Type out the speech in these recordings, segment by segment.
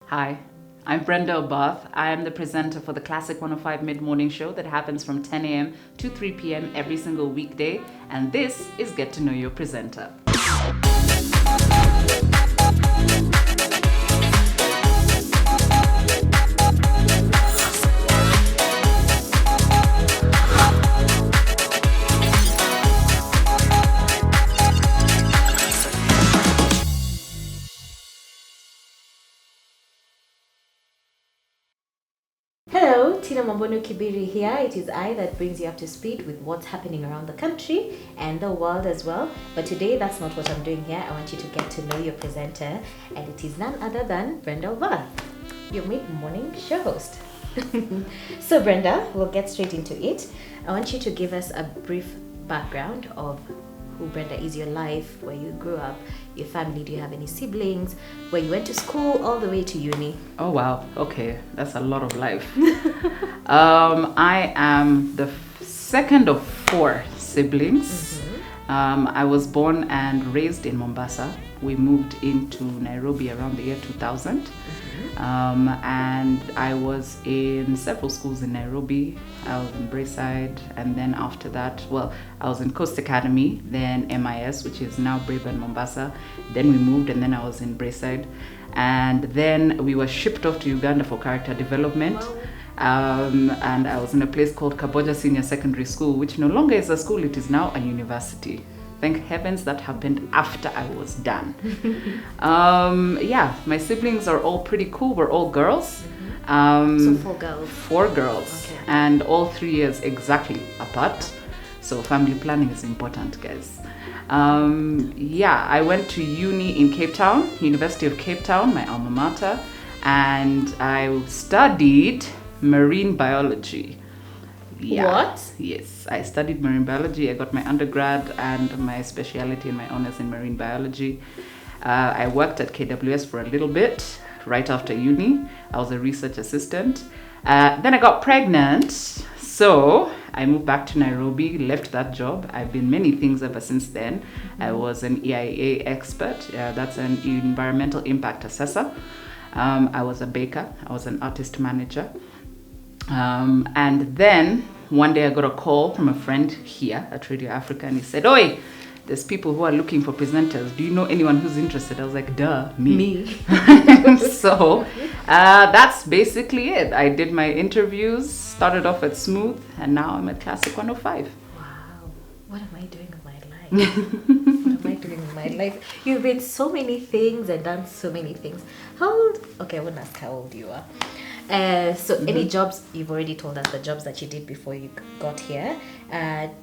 Hi, I'm Brenda Obath. I am the presenter for the Classic 105 Mid-Morning Show that happens from 10 a.m. to 3 p.m. every single weekday, and this is Get to Know Your Presenter. Hello, Tina Mambono Kibiri here. It is I that brings you up to speed with what's happening around the country and the world as well. But today, that's not what I'm doing here. I want you to get to know your presenter, and it is none other than Brenda Obath, your mid-morning show host. So, Brenda, we'll get straight into it. I want you to give us a brief background of who Brenda is, your life, where you grew up, your family. Do you have any siblings? Where you went to school all the way to uni? Oh wow, okay, that's a lot of life. I am the second of four siblings. I was born and raised in Mombasa. We moved into Nairobi around the year 2000. And I was in several schools in Nairobi. I was in Braeside, and then after that, I was in Coast Academy, then MIS, which is now Brave and Mombasa. Then we moved, and then I was in Braeside. And then we were shipped off to Uganda for character development. And I was in a place called Kaboja Senior Secondary School, which no longer is a school, it is now a university. Thank heavens that happened after I was done. My siblings are all pretty cool. We're all girls. So four girls. Four girls. Okay. And all 3 years exactly apart. So family planning is important, guys. I went to uni in Cape Town, University of Cape Town, my alma mater. And I studied marine biology. Yeah. What? Yes, I studied marine biology. I got my undergrad and my specialty and my honors in marine biology. I worked at KWS for a little bit right after uni. I was a research assistant. Then I got pregnant, so I moved back to Nairobi, left that job. I've been many things ever since then. I was an EIA expert. That's an environmental impact assessor. I was a baker. I was an artist manager. And then one day I got a call from a friend here at Radio Africa, and he said, "Oi, there's people who are looking for presenters. Do you know anyone who's interested?" I was like, "Duh, me." So that's basically it. I did my interviews, started off at Smooth, and now I'm at Classic 105. Wow, what am I doing with my life? What am I doing with my life? You've been so many things and done so many things. How old? Okay, I won't ask how old you are. Any jobs, you've already told us the jobs that you did before you got here.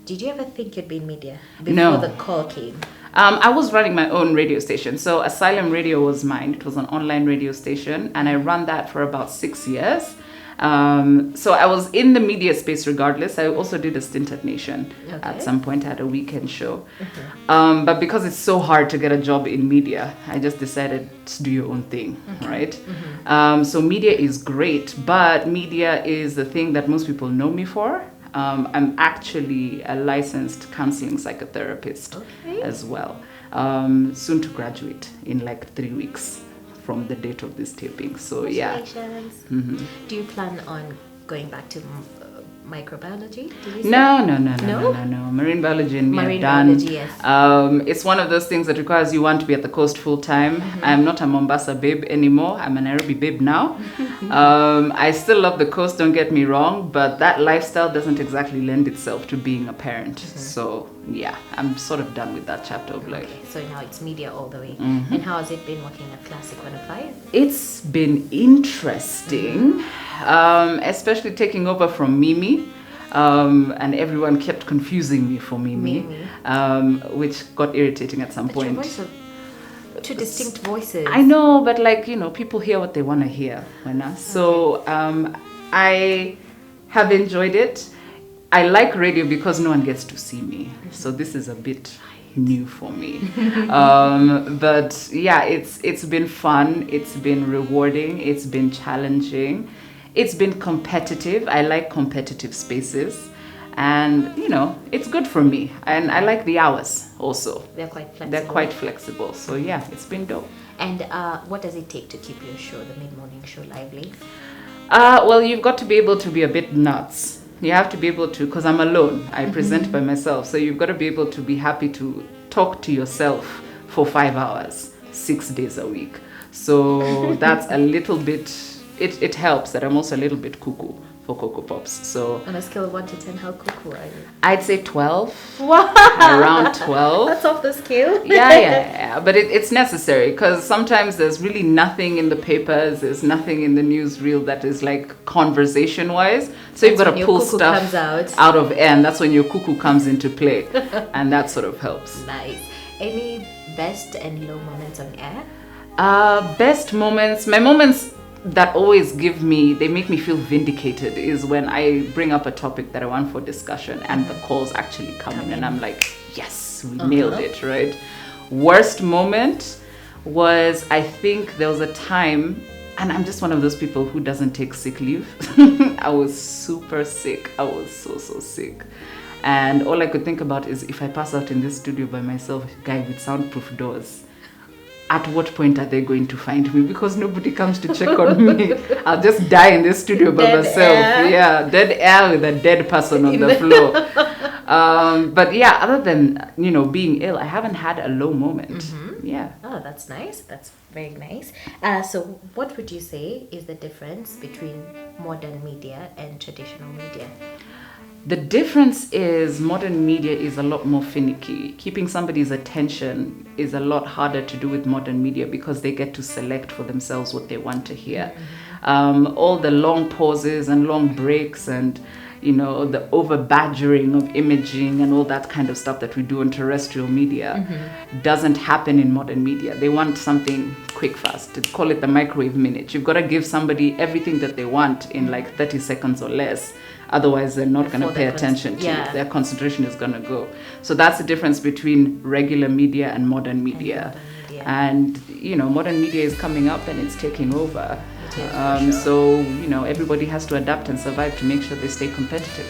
Did you ever think you'd be in media before the call came? I was running my own radio station. So Asylum Radio was mine. It was an online radio station, and I ran that for about 6 years. So I was in the media space regardless. I also did a stint at Nation. Okay. At some point I had a weekend show. But because it's so hard to get a job in media, I just decided to do your own thing, right? So media is great, but media is the thing that most people know me for. I'm actually a licensed counseling psychotherapist as well. Soon to graduate in like 3 weeks from the date of this taping. So yeah. Congratulations. Do you plan on going back to microbiology? Did you say? No. Marine biology and me are done. Biology, yes. It's one of those things that requires you want to be at the coast full time. I'm not a Mombasa babe anymore. I'm a Nairobi babe now. I still love the coast, don't get me wrong, but that lifestyle doesn't exactly lend itself to being a parent. So yeah, I'm sort of done with that chapter of life. Okay, so now it's media all the way. And how has it been working at Classic 105? It's been interesting, especially taking over from Mimi. And everyone kept confusing me for Mimi. Which got irritating at some point. Your voice of two distinct voices. I know, but people hear what they want to hear. So I have enjoyed it. I like radio because no one gets to see me. So this is a bit new for me. But yeah, it's been fun. It's been rewarding. It's been challenging. It's been competitive. I like competitive spaces. And, it's good for me. And I like the hours also. They're quite flexible. They're quite flexible. So, yeah, it's been dope. And what does it take to keep your show, the mid-morning show, lively? Well, you've got to be able to be a bit nuts. You have to be able to, because I'm alone. I present by myself. So you've got to be able to be happy to talk to yourself for 5 hours, 6 days a week. So that's a little bit, it helps that I'm also a little bit cuckoo for Cocoa Pops. So on a scale of 1 to 10, how cuckoo are you? I'd say 12. Wow. Around 12. That's off the scale. Yeah. But it's necessary because sometimes there's really nothing in the papers, there's nothing in the newsreel that is like conversation-wise. So you've got to pull stuff out of air, and that's when your cuckoo comes into play. And that sort of helps. Nice. Any best and low moments on air? Best moments, my moments that always they make me feel vindicated is when I bring up a topic that I want for discussion and the calls actually come in and I'm like, yes, we nailed it, right? Worst moment was, I think there was a time, and I'm just one of those people who doesn't take sick leave. I was super sick. I was so sick. And all I could think about is if I pass out in this studio by myself, guy with soundproof doors, at what point are they going to find me? Because nobody comes to check on me. I'll just die in this studio by myself. Air. Yeah, dead air with a dead person on the floor. But yeah, other than, being ill, I haven't had a low moment. Yeah. Oh, that's nice. That's very nice. So what would you say is the difference between modern media and traditional media? The difference is modern media is a lot more finicky. Keeping somebody's attention is a lot harder to do with modern media because they get to select for themselves what they want to hear. All the long pauses and long breaks and, the over badgering of imaging and all that kind of stuff that we do on terrestrial media doesn't happen in modern media. They want something quick, fast. To call it the microwave minute. You've got to give somebody everything that they want in like 30 seconds or less. Otherwise, they're not going to pay attention to it. Their concentration is going to go. So that's the difference between regular media and modern media. And, modern media is coming up and it's taking over. Sure. So, everybody has to adapt and survive to make sure they stay competitive.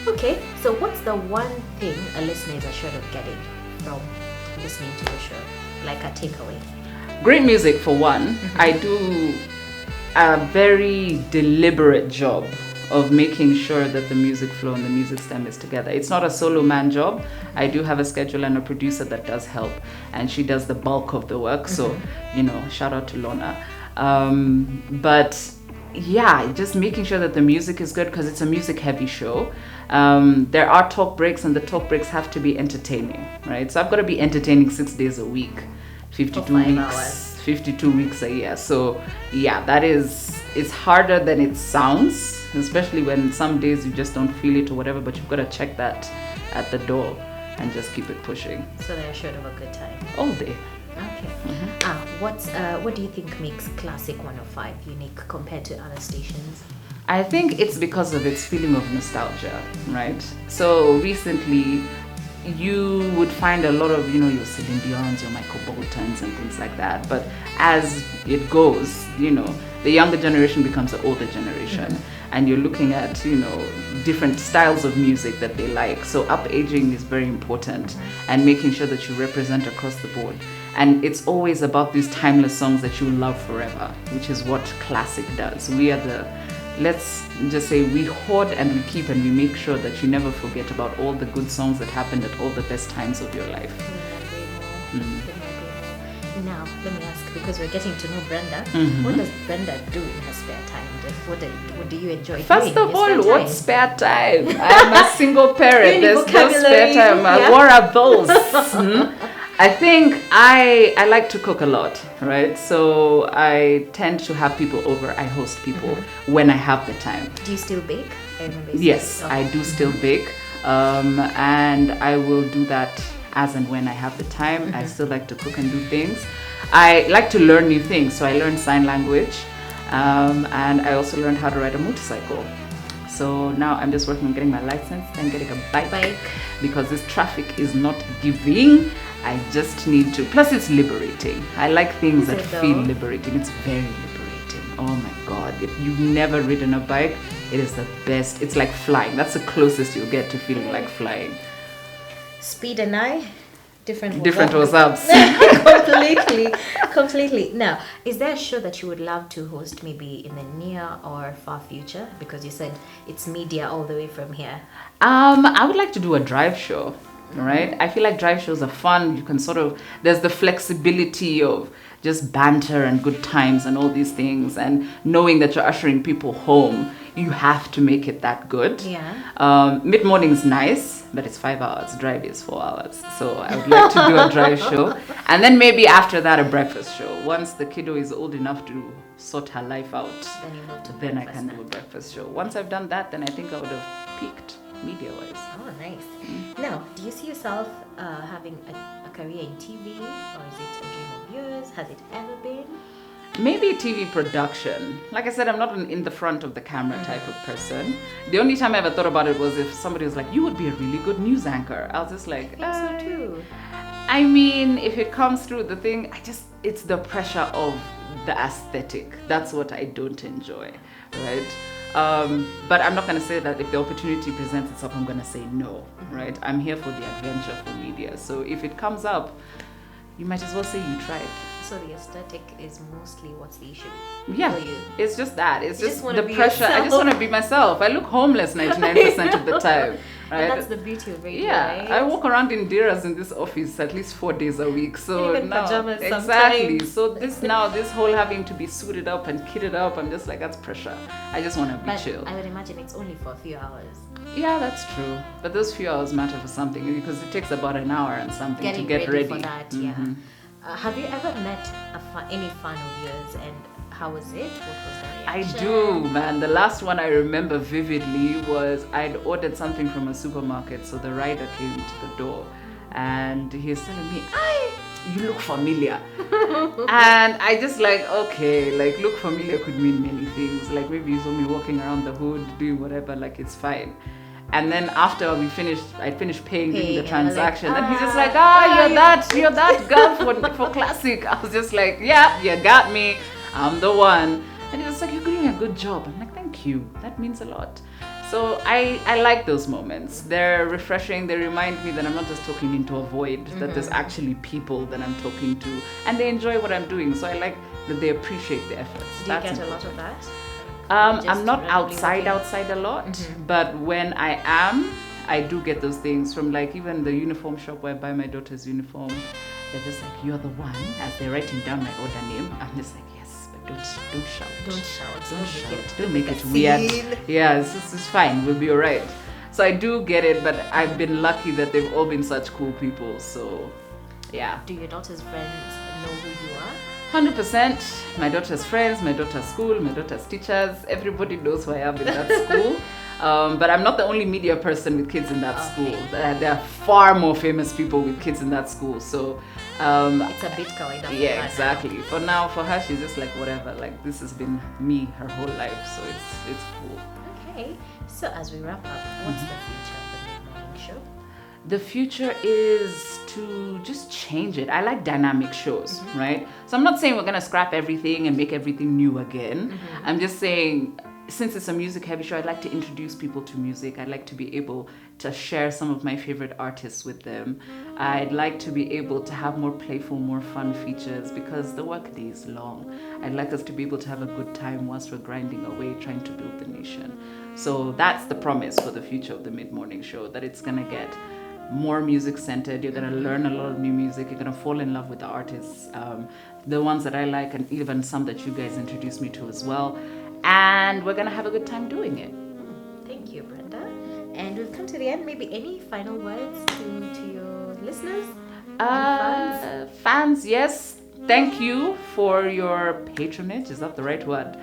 Okay, so what's the one thing a listener is assured of getting from listening to the show? Like a takeaway? Great music, for one. I do a very deliberate job of making sure that the music flow and the music stem is together. It's not a solo man job. I do have a schedule and a producer that does help, and she does the bulk of the work. So, shout out to Lorna. But yeah, just making sure that the music is good because it's a music heavy show. There are talk breaks and the talk breaks have to be entertaining, right? So I've got to be entertaining 6 days a week, 52 weeks, 52 weeks a year. So yeah, it's harder than it sounds, especially when some days you just don't feel it or whatever, but you've got to check that at the door and just keep it pushing. So they're assured of a good time. All day. Okay. What do you think makes Classic 105 unique compared to other stations? I think it's because of its feeling of nostalgia, right? So recently, you would find a lot of, your Celine Dion's, your Michael Boltons and things like that. But as it goes, the younger generation becomes the older generation. And you're looking at, different styles of music that they like. So up-aging is very important and making sure that you represent across the board. And it's always about these timeless songs that you love forever, which is what Classic does. Let's just say we hoard and we keep and we make sure that you never forget about all the good songs that happened at all the best times of your life. Now, let me ask, because we're getting to know Brenda, what does Brenda do in her spare time? What do you enjoy doing? First of all, what's spare time? I'm a single parent. There's no spare time. What are those? I think I like to cook a lot, right? So I tend to have people over. I host people when I have the time. Do you still bake? I remember. Yes, I do still bake. And I will do that as and when I have the time. I still like to cook and do things. I like to learn new things. So I learned sign language. And I also learned how to ride a motorcycle. So now I'm just working on getting my license and getting a bike. Because this traffic is not giving. I just need to. Plus, it's liberating. I like things that feel liberating. It's very liberating. Oh my God. If you've never ridden a bike, it is the best. It's like flying. That's the closest you'll get to feeling like flying. Speed and I, Different WhatsApps. Completely. Now, is there a show that you would love to host maybe in the near or far future? Because you said it's media all the way from here. I would like to do a drive show, right? I feel like drive shows are fun. You can there's the flexibility of just banter and good times and all these things, and knowing that you're ushering people home, you have to make it that good. Yeah. Mid-morning is nice, but it's 5 hours. Drive is 4 hours. So I would like to do a drive show. And then maybe after that, a breakfast show. Once the kiddo is old enough to sort her life out, Then you move to then I breakfast can now. do a breakfast show. Once I've done that, then I think I would have peaked media-wise. Oh, nice. Now, do you see yourself having a career in TV, or is it a dream of yours? Has it ever been? Maybe TV production. Like I said, I'm not an in the front of the camera type of person. The only time I ever thought about it was if somebody was like, you would be a really good news anchor. I was just like, I think so too. I mean, if it comes through the thing, it's the pressure of the aesthetic. That's what I don't enjoy, right? But I'm not going to say that if the opportunity presents itself, I'm going to say no, right? I'm here for the adventure for media. So if it comes up, you might as well say you tried. So the aesthetic is mostly what's the issue Yeah, for you? it's just that. It's You just just wanna the be pressure. I just yourself. want to be myself. I look homeless 99% of the time, right? And that's the beauty of radio, Yeah, right? I walk around in diras in this office at least 4 days a week. So Even now, pajamas exactly. sometimes. So this whole having to be suited up and kitted up, I'm just like, that's pressure. I just want to be But chill. I would imagine it's only for a few hours. Yeah, that's true. But those few hours matter for something because it takes about an hour and something Getting to get ready ready. for that, yeah. Have you ever met any fan of yours, and how was it? What was the I reaction? do, man. The last one I remember vividly was I'd ordered something from a supermarket, so the rider came to the door and he was telling me, you look familiar. And I just like, okay, like look familiar could mean many things. Like maybe you saw me walking around the hood doing whatever, like it's fine. And then after I finished paying doing the transaction. And he's just like, you're that girl for classic. I was just like, yeah, you got me. I'm the one. And he was like, you're doing a good job. I'm like, thank you. That means a lot. So I like those moments. They're refreshing. They remind me that I'm not just talking into a void, that there's actually people that I'm talking to. And they enjoy what I'm doing. So I like that they appreciate the efforts. Do you get a lot of that? I'm not randomly outside a lot, but when I am, I do get those things from like even the uniform shop where I buy my daughter's uniform. They're just like, you're the one, as they're writing down my order name. I'm just like, yes, but don't shout. Don't shout. Don't make it a weird. scene. Yeah, it's fine. We'll be alright. So I do get it, but I've been lucky that they've all been such cool people. So yeah. Do your daughter's friends know who you are? 100%. My daughter's friends, my daughter's school, my daughter's teachers, everybody knows who I am in that school. But I'm not the only media person with kids in that school. There are far more famous people with kids in that school. So It's a bit kawaida. yeah, exactly. For now, for her, she's just like whatever. Like this has been me her whole life, so it's cool. Okay. So as we wrap up, what's the future of the mid-morning show? The future is to just change it. I like dynamic shows, right? So I'm not saying we're gonna scrap everything and make everything new again. I'm just saying, since it's a music heavy show, I'd like to introduce people to music. I'd like to be able to share some of my favorite artists with them. I'd like to be able to have more playful, more fun features because the workday is long. I'd like us to be able to have a good time whilst we're grinding away, trying to build the nation. So that's the promise for the future of the mid-morning show, that it's gonna get more music centered. You're gonna learn a lot of new music. You're gonna fall in love with the artists, the ones that I like, and even some that you guys introduced me to as well. And we're gonna have a good time doing it. Thank you, Brenda. And we've come to the end. Maybe any final words to your listeners? Fans, yes. Thank you for your patronage. Is that the right word?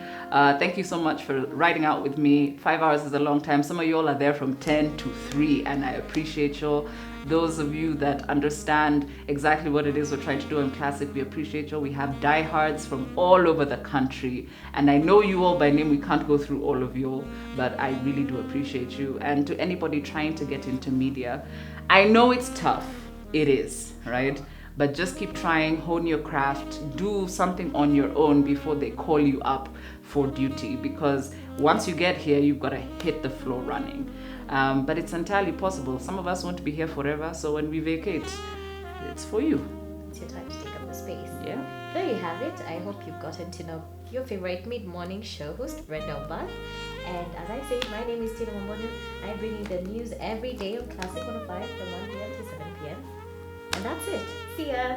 Thank you so much for riding out with me. 5 hours is a long time. Some of y'all are there from 10 to 3, and I appreciate y'all. Those of you that understand exactly what it is we're trying to do on Classic, we appreciate y'all. We have diehards from all over the country, and I know you all by name. We can't go through all of y'all, but I really do appreciate you. And to anybody trying to get into media, I know it's tough. It is, right? But just keep trying, hone your craft, do something on your own before they call you up for duty. Because once you get here, you've got to hit the floor running. But it's entirely possible. Some of us want to be here forever, so when we vacate, it's for you. It's your time to take up the space. Yeah. There you have it. I hope you've gotten to know your favorite mid-morning show host, Brenda Obath. And as I say, my name is Tina Mambono. I bring you the news every day on Classic 105 from 1 p.m. to 7 p.m. And that's it. See ya!